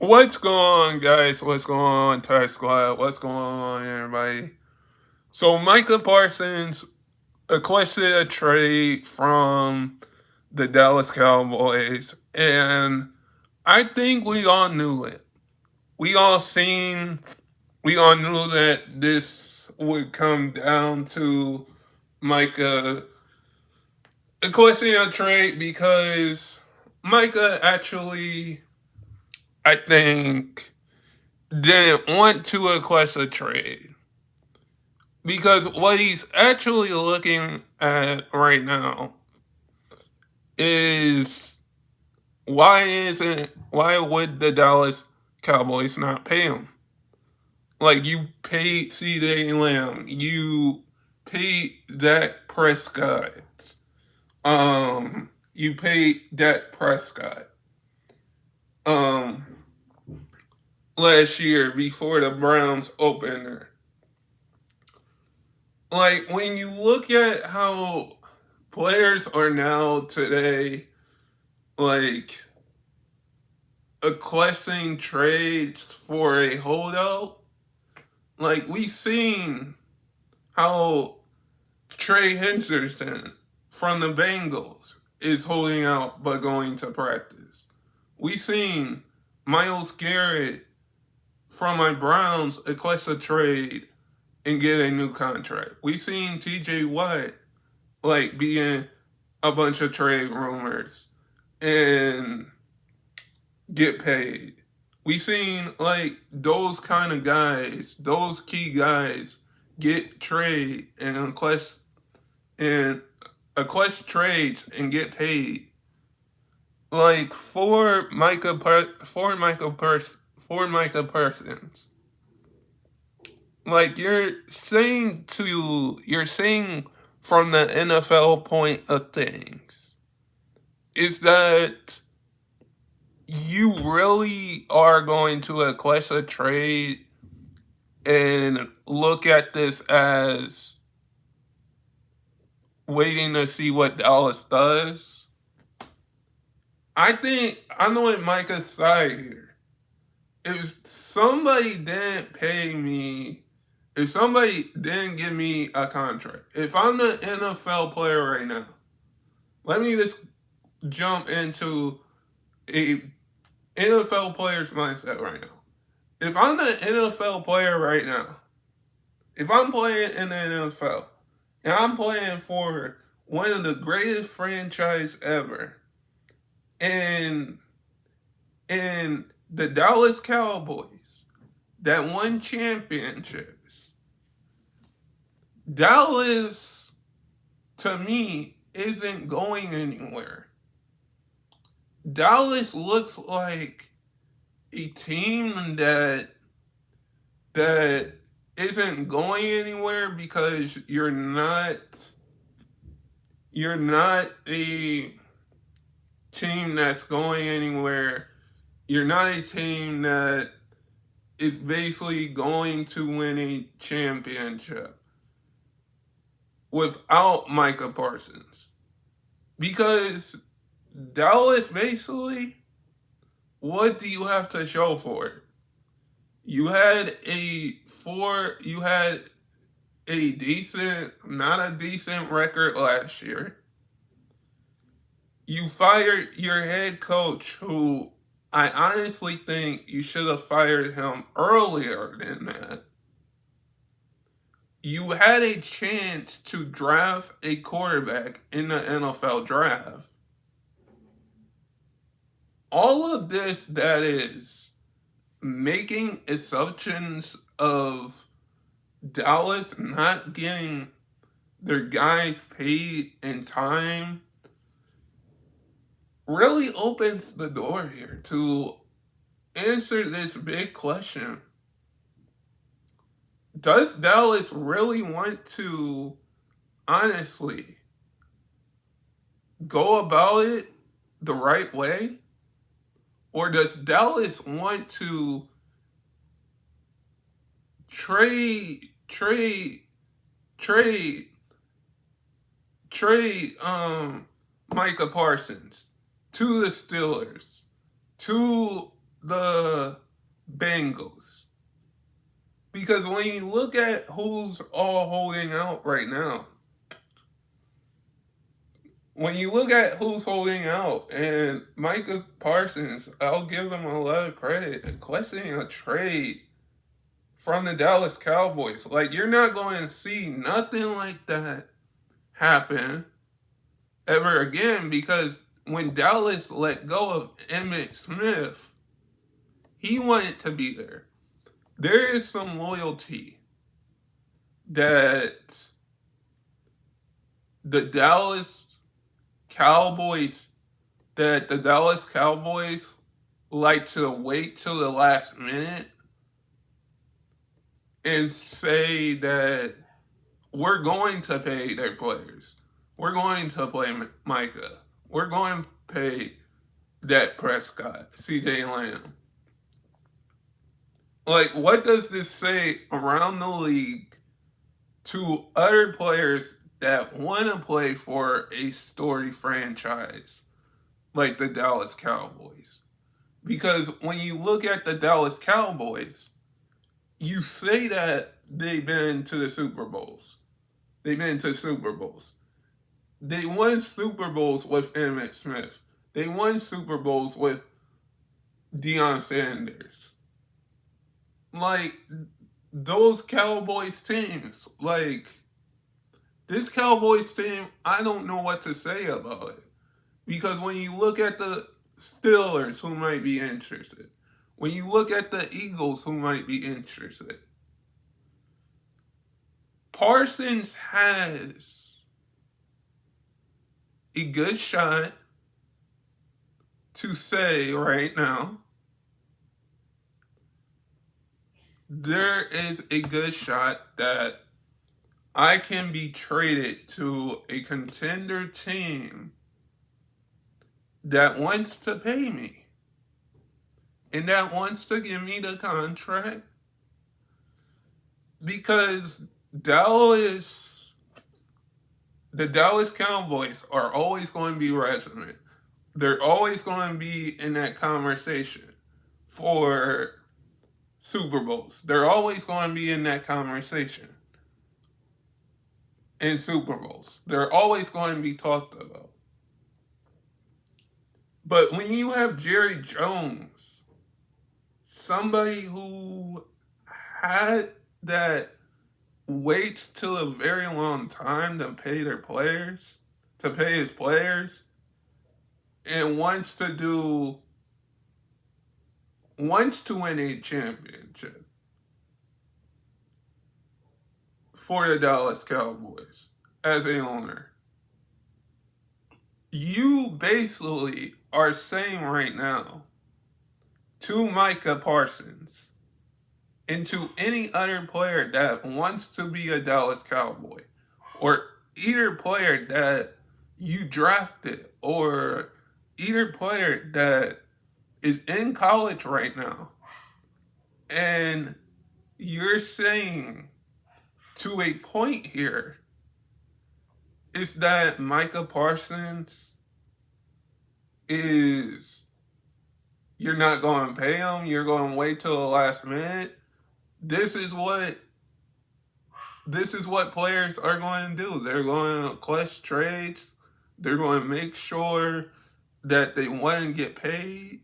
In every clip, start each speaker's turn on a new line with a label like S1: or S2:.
S1: What's going on, guys? What's going on, Tide Squad? What's going on, everybody? So, Micah Parsons requested a trade from the Dallas Cowboys, and I think we all knew it. We all seen, we all knew that this would come down to Micah requesting a trade because Micah actually, I think, didn't want to request a trade because what he's actually looking at right now is why would the Dallas Cowboys not pay him? Like, you paid C.J. Lamb, you paid Dak Prescott, you paid Dak Prescott, um, last year before the Browns opener. Like, when you look at how players are now today, like, requesting trades for a holdout, like, we seen how Trey Hendrickson from the Bengals is holding out but going to practice. We seen Myles Garrett from my Browns request a trade and get a new contract. We seen TJ Watt like being a bunch of trade rumors and get paid. We seen like those kind of guys, those key guys, get trade and request trades and get paid. Like for Micah Parsons. Like you're saying from the NFL point of things is that you really are going to request a trade and look at this as waiting to see what Dallas does. I think I know what Micah's side here. If somebody didn't pay me, if somebody didn't give me a contract, if I'm the NFL player right now, let me just jump into a NFL player's mindset right now. If I'm the NFL player right now, if I'm playing in the NFL and I'm playing for one of the greatest franchise ever, and the Dallas Cowboys that won championships, Dallas to me isn't going anywhere. Dallas looks like a team that isn't going anywhere because you're not a team that's going anywhere. You're not a team that is basically going to win a championship without Micah Parsons. Because Dallas basically, what do you have to show for it? You had not a decent record last year. You fired your head coach, who I honestly think you should have fired him earlier than that. You had a chance to draft a quarterback in the NFL draft. All of this, that is, making assumptions of Dallas not getting their guys paid in time, really opens the door here to answer this big question. Does Dallas really want to, honestly, go about it the right way? Or does Dallas want to trade Micah Parsons to the Steelers, to the Bengals. Because when you look at who's all holding out right now, and Micah Parsons, I'll give him a lot of credit, questioning a trade from the Dallas Cowboys. Like, you're not going to see nothing like that happen ever again, because when Dallas let go of Emmitt Smith, he wanted to be there. There is some loyalty that the Dallas Cowboys like to wait till the last minute and say that we're going to pay their players. We're going to play Micah. We're going to pay Dak Prescott, CJ Lamb. Like, what does this say around the league to other players that want to play for a story franchise like the Dallas Cowboys? Because when you look at the Dallas Cowboys, you say that they've been to the Super Bowls. They've been to Super Bowls. They won Super Bowls with Emmitt Smith. They won Super Bowls with Deion Sanders. Like, those Cowboys teams, like, this Cowboys team, I don't know what to say about it. Because when you look at the Steelers, who might be interested, when you look at the Eagles, who might be interested, Parsons has a good shot to say right now, there is a good shot that I can be traded to a contender team that wants to pay me and that wants to give me the contract, because the Dallas Cowboys are always going to be resonant. They're always going to be in that conversation for Super Bowls. They're always going to be in that conversation in Super Bowls. They're always going to be talked about. But when you have Jerry Jones, somebody who had that waits till a very long time to pay his players, and wants to win a championship for the Dallas Cowboys as a owner, you basically are saying right now to Micah Parsons and to any other player that wants to be a Dallas Cowboy, or either player that you drafted, or either player that is in college right now, and you're saying to a point here is that Micah Parsons you're not going to pay him, you're going to wait till the last minute. This is what players are going to do. They're going to clutch trades. They're going to make sure that they want to get paid.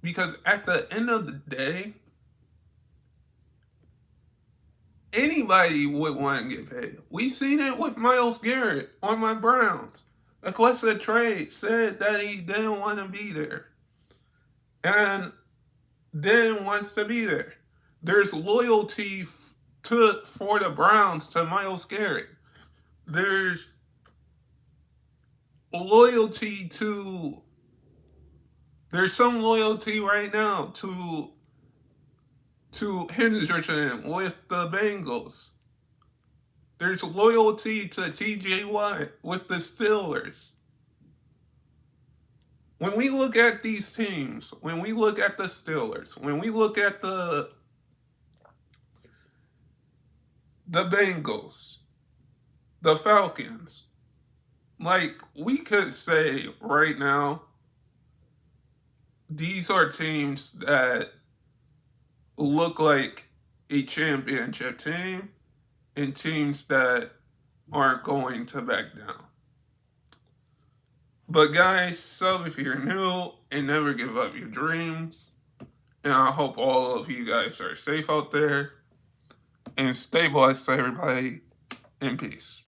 S1: Because at the end of the day, anybody would want to get paid. We seen it with Myles Garrett on my Browns. The clutch of trade said that he didn't want to be there, and then wants to be there. There's loyalty for the Browns to Myles Garrett. There's some loyalty right now to Henderson with the Bengals. There's loyalty to TJ Watt with the Steelers. When we look at these teams, when we look at the Steelers, when we look at the Bengals, the Falcons, like, we could say right now these are teams that look like a championship team and teams that aren't going to back down. But guys, sub if you're new and never give up your dreams. And I hope all of you guys are safe out there. And stay blessed, everybody. In peace.